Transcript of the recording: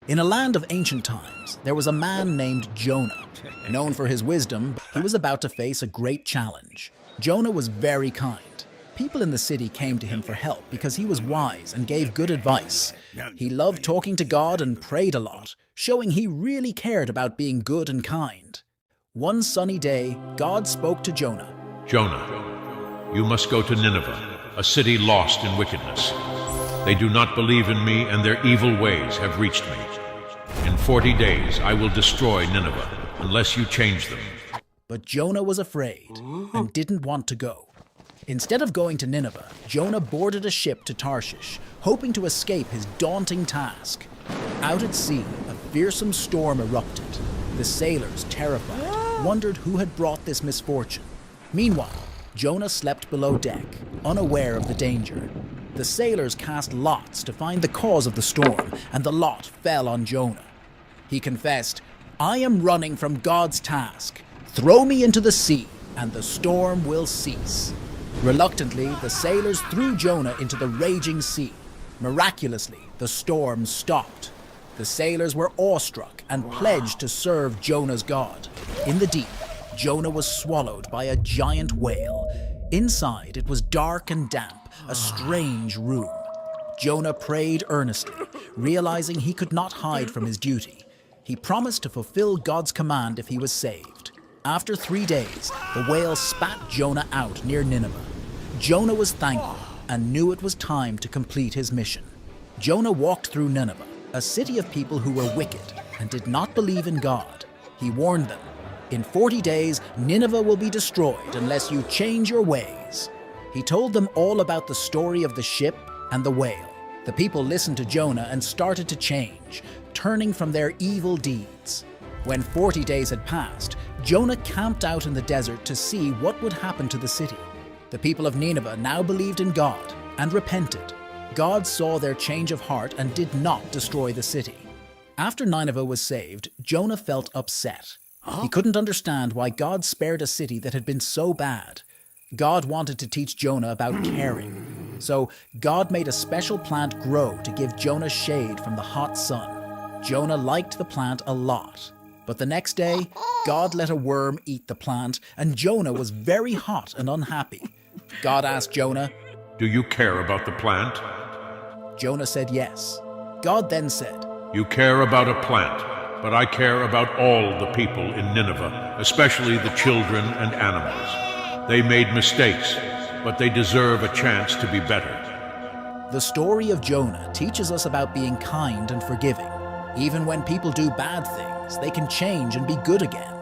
In a land of ancient times, there was a man named Jonah. Known for his wisdom, he was about to face a great challenge. Jonah was very kind. People in the city came to him for help because he was wise and gave good advice. He loved talking to God and prayed a lot, showing he really cared about being good and kind. One sunny day, God spoke to Jonah. Jonah, you must go to Nineveh, a city lost in wickedness. They do not believe in me, and their evil ways have reached me. In 40 days I will destroy Nineveh, unless you change them. But Jonah was afraid and didn't want to go. Instead of going to Nineveh, Jonah boarded a ship to Tarshish, hoping to escape his daunting task. Out at sea, a fearsome storm erupted. The sailors, terrified, wondered who had brought this misfortune. Meanwhile, Jonah slept below deck, unaware of the danger. The sailors cast lots to find the cause of the storm, and the lot fell on Jonah. He confessed, "I am running from God's task. Throw me into the sea, and the storm will cease." Reluctantly, the sailors threw Jonah into the raging sea. Miraculously, the storm stopped. The sailors were awestruck and pledged to serve Jonah's God. In the deep, Jonah was swallowed by a giant whale. Inside, it was dark and damp, a strange room. Jonah prayed earnestly, realizing he could not hide from his duty. He promised to fulfill God's command if he was saved. After 3 days, the whale spat Jonah out near Nineveh. Jonah was thankful and knew it was time to complete his mission. Jonah walked through Nineveh, a city of people who were wicked and did not believe in God. He warned them, "In 40 days, Nineveh will be destroyed unless you change your ways." He told them all about the story of the ship and the whale. The people listened to Jonah and started to change, turning from their evil deeds. When 40 days had passed, Jonah camped out in the desert to see what would happen to the city. The people of Nineveh now believed in God and repented. God saw their change of heart and did not destroy the city. After Nineveh was saved, Jonah felt upset. He couldn't understand why God spared a city that had been so bad. God wanted to teach Jonah about caring. So God made a special plant grow to give Jonah shade from the hot sun. Jonah liked the plant a lot. But the next day, God let a worm eat the plant, and Jonah was very hot and unhappy. God asked Jonah, Do you care about the plant? Jonah said yes. God then said, You care about a plant, but I care about all the people in Nineveh, especially the children and animals. They made mistakes, but they deserve a chance to be better. The story of Jonah teaches us about being kind and forgiving. Even when people do bad things, they can change and be good again.